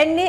NA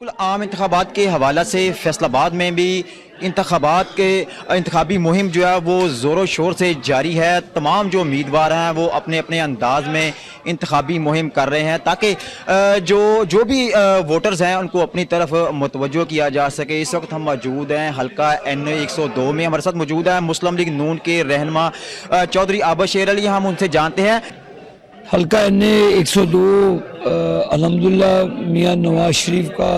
بالکل عام انتخابات کے حوالہ سے فیصل آباد میں بھی انتخابات کے انتخابی مہم جو ہے وہ زور و شور سے جاری ہے. تمام جو امیدوار ہیں وہ اپنے اپنے انداز میں انتخابی مہم کر رہے ہیں تاکہ جو بھی ووٹرز ہیں ان کو اپنی طرف متوجہ کیا جا سکے. اس وقت ہم موجود ہیں حلقہ NA 102 میں. ہمارے ساتھ موجود ہے مسلم لیگ نون کے رہنما چودھری عابد شیر علی. ہم ان سے جانتے ہیں. حلقہ NA 102 الحمدللہ میاں نواز شریف کا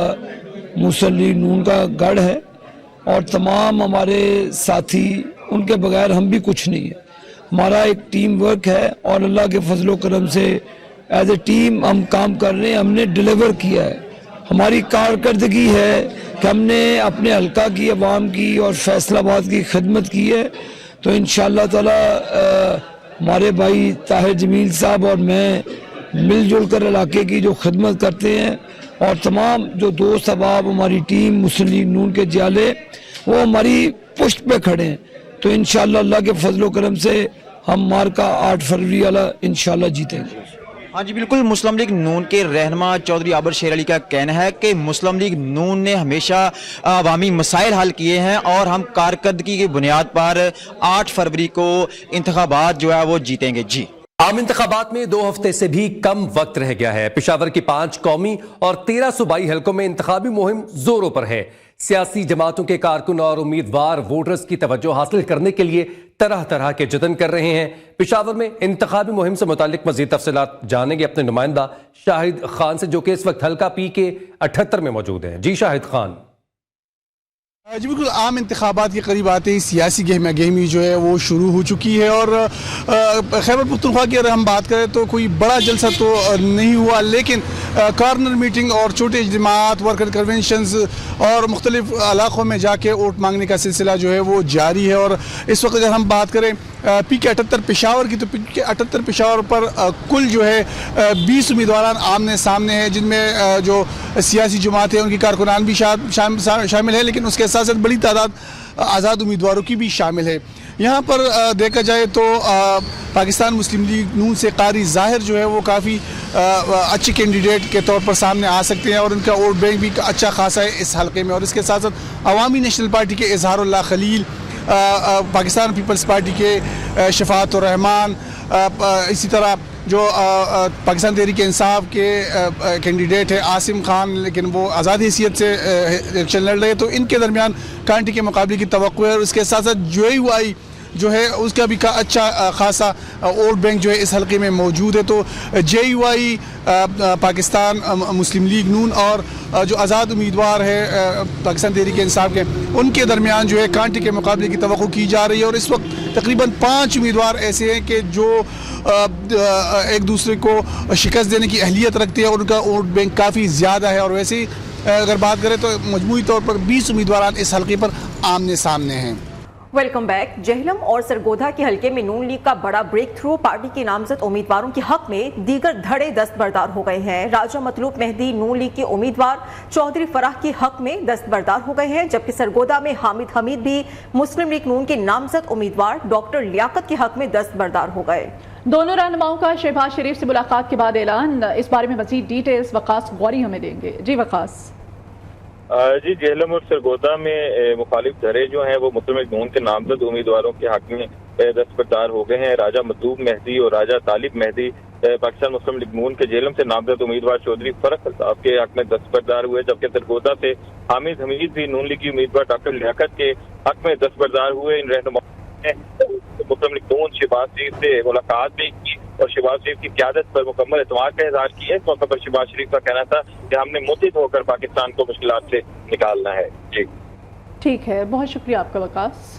مسلم لیگ نون کا گڑھ ہے اور تمام ہمارے ساتھی ان کے بغیر ہم بھی کچھ نہیں ہے. ہمارا ایک ٹیم ورک ہے اور اللہ کے فضل و کرم سے ایز اے ٹیم ہم کام کر رہے ہیں. ہم نے ڈیلیور کیا ہے. ہماری کارکردگی ہے کہ ہم نے اپنے حلقہ کی عوام کی اور فیصل آباد کی خدمت کی ہے. تو انشاءاللہ تعالی ہمارے بھائی طاہر جمیل صاحب اور میں مل جل کر علاقے کی جو خدمت کرتے ہیں اور تمام جو دوست احباب ہماری ٹیم مسلم لیگ نون کے جالے وہ ہماری پشت پہ کھڑے ہیں. تو انشاءاللہ اللہ کے فضل و کرم سے ہم مارکا 8 فروری والا انشاءاللہ جیتیں گے. ہاں جی بالکل. مسلم لیگ نون کے رہنما چودھری عابد شیر علی کا کہنا ہے کہ مسلم لیگ نون نے ہمیشہ عوامی مسائل حل کیے ہیں اور ہم کارکردگی کی بنیاد پر 8 فروری کو انتخابات جو ہے وہ جیتیں گے. جی عام انتخابات میں 2 ہفتے سے بھی کم وقت رہ گیا ہے. پشاور کی 5 قومی اور 13 صوبائی حلقوں میں انتخابی مہم زوروں پر ہے. سیاسی جماعتوں کے کارکن اور امیدوار ووٹرز کی توجہ حاصل کرنے کے لیے طرح طرح کے جتن کر رہے ہیں. پشاور میں انتخابی مہم سے متعلق مزید تفصیلات جانیں گے اپنے نمائندہ شاہد خان سے جو کہ اس وقت حلقہ پی کے 78 میں موجود ہیں. جی شاہد خان. جی بالکل. عام انتخابات کے قریب آتے ہی سیاسی گہما گہمی جو ہے وہ شروع ہو چکی ہے اور خیبر پختونخوا کی اگر ہم بات کریں تو کوئی بڑا جلسہ تو نہیں ہوا لیکن کارنر میٹنگ اور چھوٹے اجتماعات ورکر کنونشنز اور مختلف علاقوں میں جا کے ووٹ مانگنے کا سلسلہ جو ہے وہ جاری ہے. اور اس وقت اگر ہم بات کریں پی کے 78 پشاور کی تو پی کے 78 پشاور پر کل جو ہے 20 امیدواران آمنے سامنے ہیں جن میں جو سیاسی جماعتیں ان کی کارکنان بھی شامل ہیں لیکن اس کے ساتھ ساتھ بڑی تعداد آزاد امیدواروں کی بھی شامل ہے. یہاں پر دیکھا جائے تو پاکستان مسلم لیگ نون سے قاری ظاہر جو ہے وہ کافی اچھی کینڈیڈیٹ کے طور پر سامنے آ سکتے ہیں اور ان کا ووٹ بینک بھی اچھا خاصا ہے اس حلقے میں. اور اس کے ساتھ ساتھ عوامی نیشنل پارٹی کے اظہار اللہ خلیل, پاکستان پیپلز پارٹی کے شفاعت الرحمان, اسی طرح جو پاکستان تحریک انصاف کے کینڈیڈیٹ ہے عاصم خان لیکن وہ آزاد حیثیت سے الیکشن لڑ رہے تو ان کے درمیان کانٹے کے مقابلے کی توقع ہے. اور اس کے ساتھ ساتھ JUI جو ہے اس کا بھی اچھا خاصا ووٹ بینک جو ہے اس حلقے میں موجود ہے. تو JUI پاکستان مسلم لیگ نون اور جو آزاد امیدوار ہے پاکستان تحریک انصاف کے ان کے درمیان جو ہے کانٹے کے مقابلے کی توقع کی جا رہی ہے. اور اس وقت تقریباً 5 امیدوار ایسے ہیں کہ جو ایک دوسرے کو شکست دینے کی اہلیت رکھتے ہیں اور ان کا ووٹ بینک کافی زیادہ ہے. اور ویسے ہی اگر بات کریں تو مجموعی طور پر 20 امیدواران اس حلقے پر آمنے سامنے ہیں. Welcome back. جہلم اور سرگودھا کے حلقے میں نون لیگ کا بڑا بریک تھرو. پارٹی کے نامزد امیدواروں کے حق میں دیگر دھڑے دستبردار ہو گئے ہیں. راجہ مطلوب مہدی نون لیگ کے امیدوار چودھری فرح کے حق میں دستبردار ہو گئے ہیں جبکہ سرگودھا میں حامد حمید بھی مسلم لیگ نون کے نامزد امیدوار ڈاکٹر لیاقت کے حق میں دستبردار ہو گئے. دونوں رہنماؤں کا شہباز شریف سے ملاقات کے بعد اعلان. اس بارے میں مزید ڈیٹیلز وقاص غوری ہمیں دیں گے. جی وقاص. جی جہلم اور سرگودھا میں مخالف دھڑے جو ہیں وہ مسلم لیگ نون کے نامزد امیدواروں کے حق میں دستبردار ہو گئے ہیں. راجہ مطلوب مہدی اور راجہ طالب مہدی پاکستان مسلم لیگ نون کے جہلم سے نامزد امیدوار چودھری فرح الطاف کے حق میں دستبردار ہوئے جبکہ سرگودھا سے حامد حمید بھی نون لیگی امیدوار ڈاکٹر لیاقت کے حق میں دستبردار ہوئے. ان رہنماؤں نے مسلم لیگ نون شہباز شریف سے ملاقات بھی کی اور شہباز شریف کی قیادت پر مکمل اعتماد کا اظہار کیا. اس موقع پر شہباز شریف کا کہنا تھا کہ ہم نے متحد ہو کر پاکستان کو مشکلات سے نکالنا ہے. جی ٹھیک ہے, بہت شکریہ آپ کا وقاص.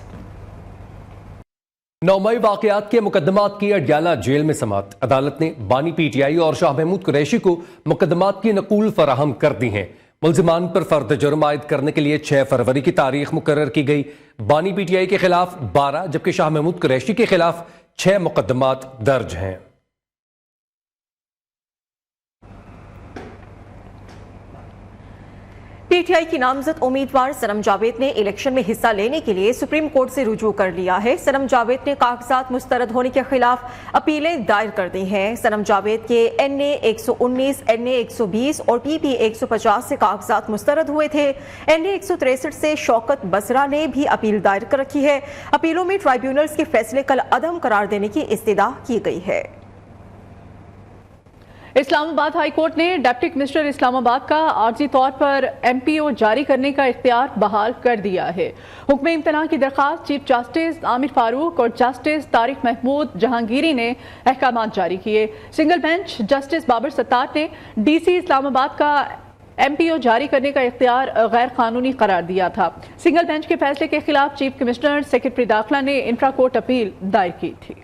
9 مئی واقعات کے مقدمات کی اڈیالہ جیل میں سماعت. عدالت نے بانی PTI اور شاہ محمود قریشی کو مقدمات کی نقول فراہم کر دی ہیں. ملزمان پر فرد جرم عائد کرنے کے لیے 6 فروری کی تاریخ مقرر کی گئی. بانی PTI کے خلاف 12 جبکہ شاہ محمود قریشی کے خلاف 6 مقدمات درج ہیں. پی ٹی آئی کی نامزد امیدوار سنم جاوید نے الیکشن میں حصہ لینے کے لیے سپریم کورٹ سے رجوع کر لیا ہے۔ سنم جاوید نے کاغذات مسترد ہونے کے خلاف اپیلیں دائر کر دی ہیں۔ سنم جاوید کے NA 119, NA 120 اور PP 150 سے کاغذات مسترد ہوئے تھے۔ NA 163 سے شوکت بسرا نے بھی اپیل دائر کر رکھی ہے۔ اپیلوں میں ٹرائیبیونلز کے فیصلے کل عدم قرار دینے کی استدعا کی گئی ہے۔ اسلام آباد ہائی کورٹ نے ڈپٹی کمشنر اسلام آباد کا عارضی طور پر MPO جاری کرنے کا اختیار بحال کر دیا ہے۔ حکم امتناع کی درخواست چیف جسٹس عامر فاروق اور جسٹس طارق محمود جہانگیری نے احکامات جاری کیے۔ سنگل بینچ جسٹس بابر ستار نے DC اسلام آباد کا MPO جاری کرنے کا اختیار غیر قانونی قرار دیا تھا۔ سنگل بینچ کے فیصلے کے خلاف چیف کمشنر سیکرٹری داخلہ نے انٹرا کورٹ اپیل دائر کی تھی۔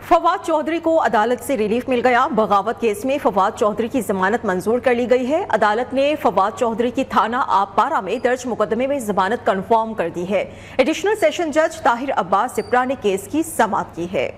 فواد چودھری کو عدالت سے ریلیف مل گیا۔ بغاوت کیس میں فواد چودھری کی ضمانت منظور کر لی گئی ہے۔ عدالت نے فواد چودھری کی تھانہ آب پارہ میں درج مقدمے میں ضمانت کنفرم کر دی ہے۔ ایڈیشنل سیشن جج طاہر عباس سپرا نے کیس کی سماعت کی ہے۔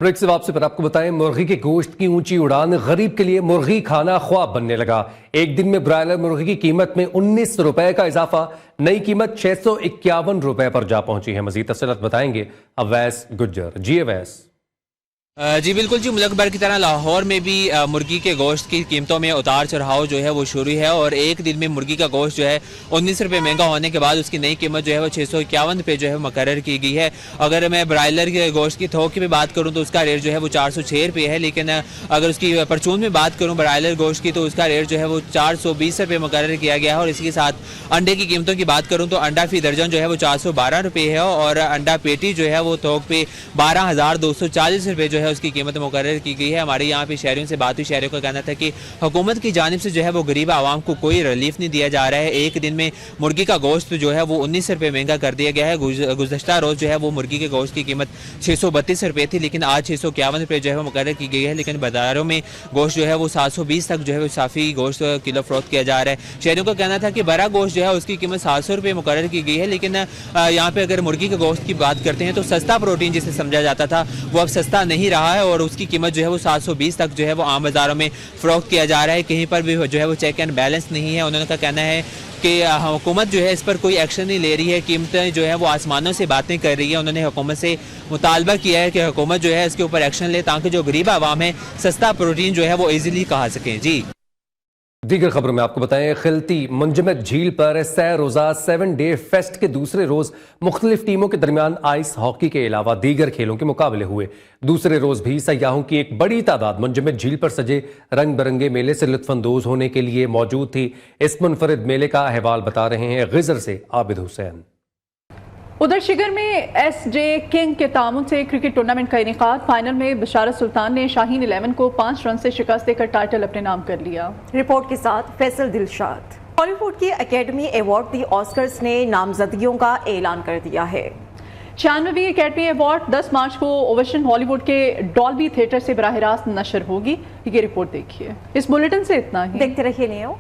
بریک سے واپسی پر آپ کو بتائیں، مرغی کے گوشت کی اونچی اڑان غریب کے لیے مرغی کھانا خواب بننے لگا۔ ایک دن میں برائلر مرغی کی قیمت میں 19 روپے کا اضافہ، نئی قیمت 651 روپے پر جا پہنچی ہے۔ مزید تفصیلات بتائیں گے اویس گجر۔ جی اویس۔ جی بالکل جی، ملک بھر کی طرح لاہور میں بھی مرغی کے گوشت کی قیمتوں میں اتار چڑھاؤ جو ہے وہ شروع ہے، اور ایک دن میں مرغی کا گوشت جو ہے 19 روپے مہنگا ہونے کے بعد اس کی نئی قیمت جو ہے وہ 651 روپے جو ہے مقرر کی گئی ہے۔ اگر میں برائلر کے گوشت کی تھوک کی بات کروں تو اس کا ریٹ جو ہے وہ 406 روپے ہے، لیکن اگر اس کی پرچون میں بات کروں برائلر گوشت کی تو اس کا ریٹ جو ہے وہ 420 روپے مقرر کیا گیا ہے۔ اور اسی کے ساتھ انڈے کی قیمتوں کی بات کروں تو انڈا فی درجن جو ہے وہ 412 روپے ہے، اور انڈا پیٹی جو ہے وہ تھوک پہ 12,240 روپے جو ہے اس کی قیمت مقرر کی گئی ہے۔ ہمارے یہاں پہ شہریوں سے بات ہوئی، شہریوں کا کہنا تھا کہ حکومت کی جانب سے جو ہے وہ غریب عوام کو کوئی ریلیف نہیں دیا جا رہا ہے۔ ایک دن میں مرغی کا گوشت جو ہے وہ 19 روپے مہنگا کر دیا گیا ہے۔ گزشتہ روز جو ہے وہ مرغی کے گوشت کی قیمت 632 روپے تھی، لیکن آج 651 روپے جو ہے وہ مقرر کی گئی ہے۔ لیکن بازاروں میں گوشت جو ہے وہ 720 تک جو ہے وہ صافی گوشت کلو فروخت کیا جا رہا ہے۔ شہریوں کا کہنا تھا کہ بڑا گوشت جو ہے اس کی قیمت 700 روپے مقرر کی گئی ہے، لیکن یہاں پہ اگر مرغی کے گوشت کی بات کرتے ہیں تو سستا پروٹین جسے سمجھا جاتا تھا وہ اب سستا نہیں رہا ہے، اور اس کی قیمت جو ہے وہ 720 تک جو ہے وہ عام بازاروں میں فروخت کیا جا رہا ہے۔ کہیں پر بھی جو ہے وہ چیک اینڈ بیلنس نہیں ہے۔ انہوں کا کہنا ہے کہ حکومت جو ہے اس پر کوئی ایکشن نہیں لے رہی ہے، قیمتیں جو ہے وہ آسمانوں سے باتیں کر رہی ہے۔ انہوں نے حکومت سے مطالبہ کیا ہے کہ حکومت جو ہے اس کے اوپر ایکشن لے تاکہ جو غریب عوام ہے سستا پروٹین جو ہے وہ ایزیلی کھا سکیں۔ جی دیگر خبروں میں آپ کو بتائیں، خلطی منجمد جھیل پر سہ روزہ 7 ڈے فیسٹ کے دوسرے روز مختلف ٹیموں کے درمیان آئس ہاکی کے علاوہ دیگر کھیلوں کے مقابلے ہوئے۔ دوسرے روز بھی سیاحوں کی ایک بڑی تعداد منجمد جھیل پر سجے رنگ برنگے میلے سے لطف اندوز ہونے کے لیے موجود تھی۔ اس منفرد میلے کا احوال بتا رہے ہیں غزر سے عابد حسین۔ ادھر شگر میں SJ کنگ کے تعاون سے کرکٹ ٹورنامنٹ کا انعقاد، فائنل میں بشارت سلطان نے شاہین 11 کو 5 رن سے شکست دے کر ٹائٹل اپنے نام کر لیا۔ رپورٹ کے ساتھ فیصل دلشاد۔ ہالی ووڈ کی اکیڈمی ایوارڈ دی آسکرز نے نامزدگیوں کا اعلان کر دیا ہے۔ 96ویں اکیڈمی ایوارڈ 10 مارچ کو اوویشن ہالی ووڈ کے ڈالبی تھیٹر سے براہ راست نشر ہوگی۔ یہ رپورٹ دیکھیے۔ اس بلیٹن سے اتنا ہی، دیکھتے رہیے نیو۔